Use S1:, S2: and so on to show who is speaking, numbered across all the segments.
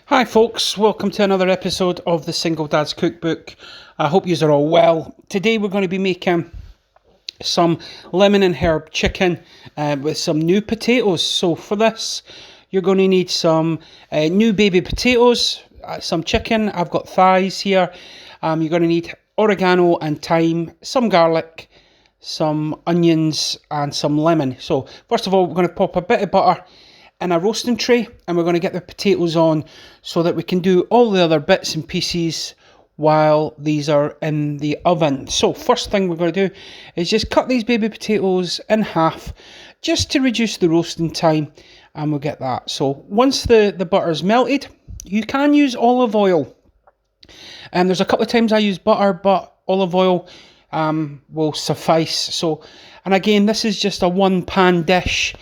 S1: Hi folks, welcome to another episode of the Single Dad's Cookbook. I hope you are all well. Today we're going to be making some lemon and herb chicken with some new potatoes. So for this you're going to need some new baby potatoes, some chicken. I've got thighs here. You're going to need oregano and thyme, some garlic, some onions and some lemon. So first of all we're going to pop a bit of butter in a roasting tray and we're going to get the potatoes on so that we can do all the other bits and pieces while these are in the oven. So first thing we're going to do is just cut these baby potatoes in half just to reduce the roasting time, and we'll get that. So once the butter's melted, you can use olive oil, and there's a couple of times I use butter, but olive oil will suffice. So, and again, this is just a one pan dish.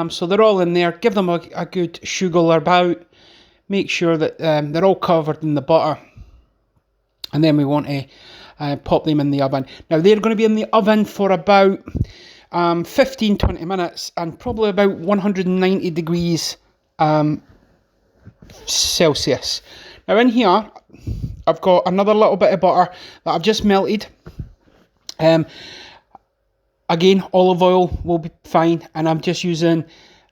S1: So they're all in there. Give them a good sugar about. Make sure that they're all covered in the butter. And then we want to pop them in the oven. Now they're going to be in the oven for about 15-20 minutes and probably about 190 degrees Celsius. Now in here, I've got another little bit of butter that I've just melted. Again, olive oil will be fine, and I'm just using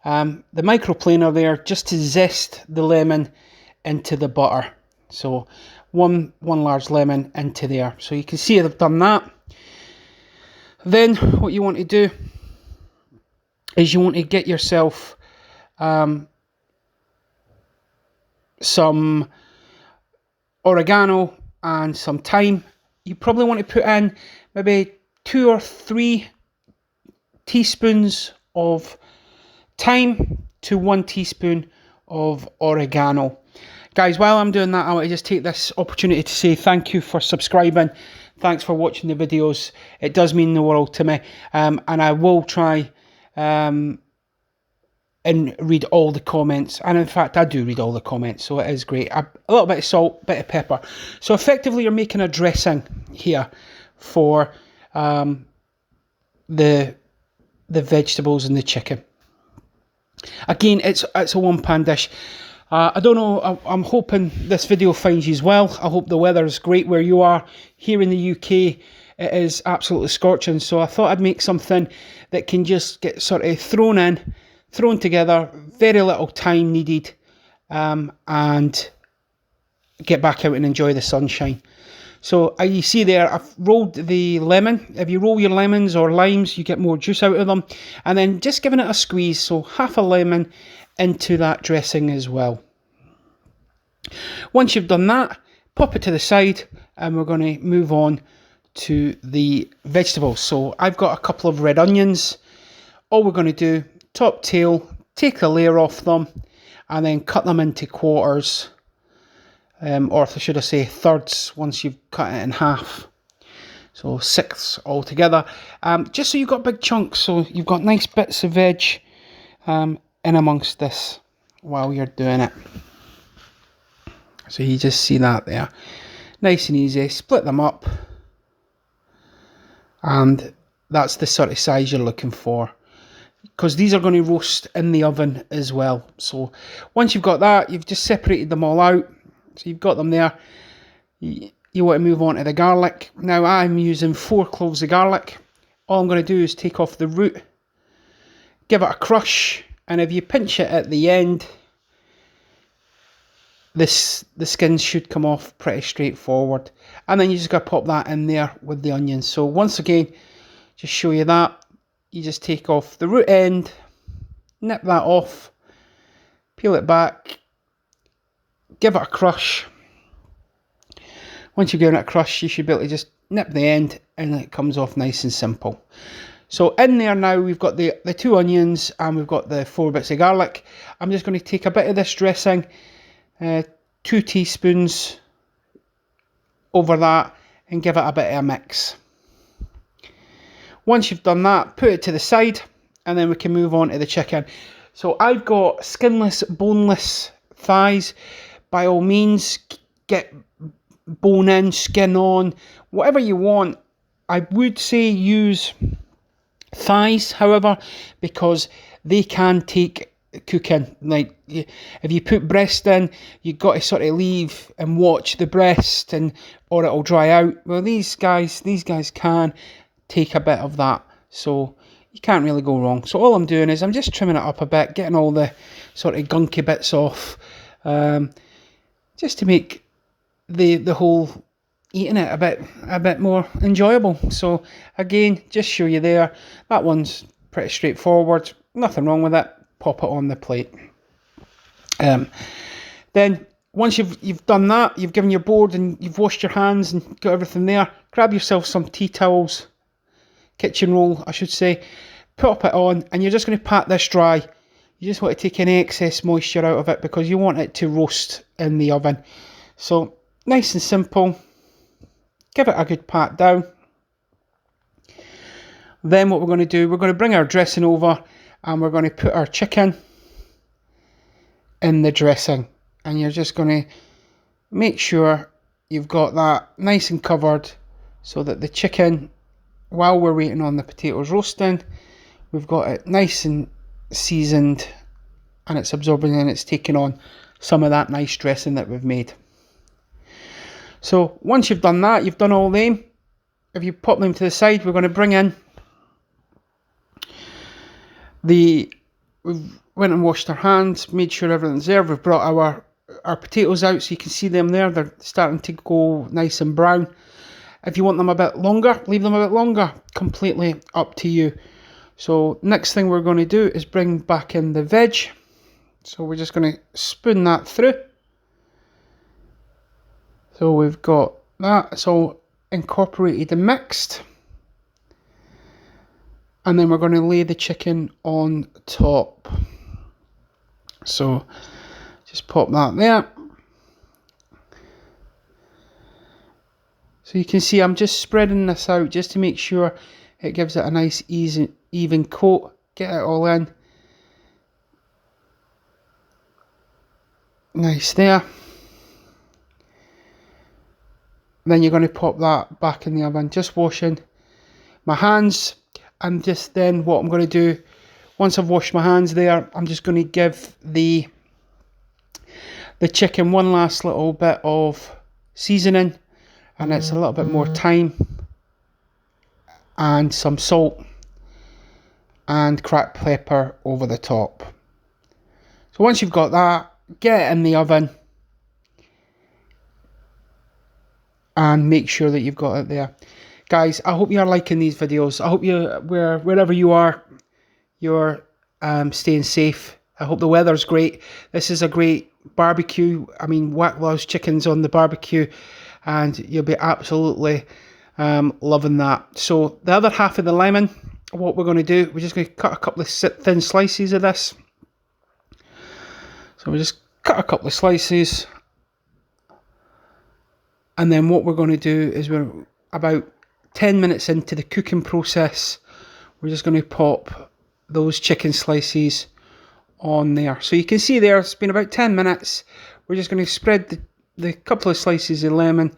S1: the microplaner there just to zest the lemon into the butter. So one large lemon into there. So you can see I've done that. Then what you want to do is you want to get yourself some oregano and some thyme. You probably want to put in maybe 2 or 3 teaspoons of thyme to 1 teaspoon of oregano. Guys, while I'm doing that, I want to just take this opportunity to say thank you for subscribing. Thanks for watching the videos. It does mean the world to me. And I will try and read all the comments. And in fact, I do read all the comments, so it is great. A little bit of salt, bit of pepper. So effectively, you're making a dressing here for the vegetables and the chicken. Again, it's a one pan dish. I don't know, I'm hoping this video finds you as well. I hope the weather's great where you are. Here in the UK, it is absolutely scorching, so I thought I'd make something that can just get sort of thrown together, very little time needed, and get back out and enjoy the sunshine. So you see there, I've rolled the lemon. If you roll your lemons or limes, you get more juice out of them. And then just giving it a squeeze, so half a lemon into that dressing as well. Once you've done that, pop it to the side and we're going to move on to the vegetables. So I've got a couple of red onions. All we're going to do, top tail, take the layer off them and then cut them into quarters. Or should I say thirds once you've cut it in half. So 6 altogether. Just so you've got big chunks, so you've got nice bits of veg in amongst this while you're doing it. So you just see that there. Nice and easy. Split them up. And that's the sort of size you're looking for, because these are going to roast in the oven as well. So once you've got that, you've just separated them all out. So you've got them there. You want to move on to the garlic. Now I'm using 4 cloves of garlic. All I'm going to do is take off the root, give it a crush, and if you pinch it at the end, the skin should come off pretty straightforward. And then you just got to pop that in there with the onions. So once again, just show you that. You just take off the root end, nip that off, peel it back, give it a crush. Once you've given it a crush, you should be able to just nip the end and it comes off nice and simple. So in there now, we've got the 2 onions and we've got the 4 bits of garlic. I'm just going to take a bit of this dressing, 2 teaspoons over that, and give it a bit of a mix. Once you've done that, put it to the side and then we can move on to the chicken. So I've got skinless, boneless thighs. By all means, get bone in, skin on, whatever you want. I would say use thighs, however, because they can take cooking. Like, if you put breast in, you've got to sort of leave and watch the breast, or it'll dry out. Well, these guys can take a bit of that, so you can't really go wrong. So all I'm doing is I'm just trimming it up a bit, getting all the sort of gunky bits off, just to make the whole eating it a bit more enjoyable. So again, just show you there, that one's pretty straightforward, nothing wrong with it. Pop it on the plate. Then once you've done that, you've given your board and you've washed your hands and got everything there, grab yourself some tea towels, kitchen roll I should say, pop it on, and you're just going to pat this dry. You just want to take any excess moisture out of it because you want it to roast in the oven. So nice and simple. Give it a good pat down. Then what we're going to do, we're going to bring our dressing over and we're going to put our chicken in the dressing. And you're just going to make sure you've got that nice and covered so that the chicken, while we're waiting on the potatoes roasting, we've got it nice and seasoned and it's absorbing and it's taking on some of that nice dressing that we've made. So once you've done that, you've done all them. If you pop them to the side, we're going to bring in we've went and washed our hands, made sure everything's there. We've brought our potatoes out so you can see them there. They're starting to go nice and brown. If you want them a bit longer, leave them a bit longer. Completely up to you. So next thing we're going to do is bring back in the veg. So we're just going to spoon that through. So we've got that. It's all incorporated and mixed. And then we're going to lay the chicken on top. So just pop that there. So you can see I'm just spreading this out just to make sure it gives it a nice easy, even coat. Get it all in. Nice there. Then you're going to pop that back in the oven. Just washing my hands. And just then what I'm going to do, once I've washed my hands there, I'm just going to give the chicken one last little bit of seasoning, and it's a little bit more thyme and some salt and cracked pepper over the top. So once you've got that, get it in the oven and make sure that you've got it there. Guys, I hope you are liking these videos. I hope wherever you are, you're staying safe. I hope the weather's great. This is a great barbecue. I mean, Whack loves chickens on the barbecue, and you'll be absolutely loving that. So the other half of the lemon, what we're going to do, we're just going to cut a couple of thin slices of this. So we just cut a couple of slices, and then what we're going to do is we're about 10 minutes into the cooking process, we're just going to pop those chicken slices on there. So you can see there, it's been about 10 minutes. We're just going to spread the couple of slices of lemon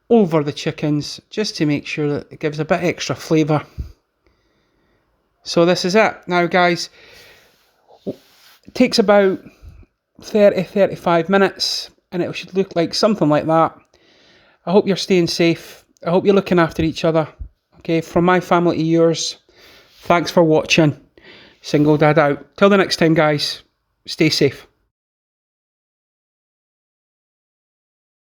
S1: over the chickens just to make sure that it gives a bit extra flavour. So this is it. Now guys, it takes about 30-35 minutes and it should look like something like that. I hope you're staying safe. I hope you're looking after each other. Okay, from my family to yours, thanks for watching. Single Dad out. Till the next time, guys, stay safe.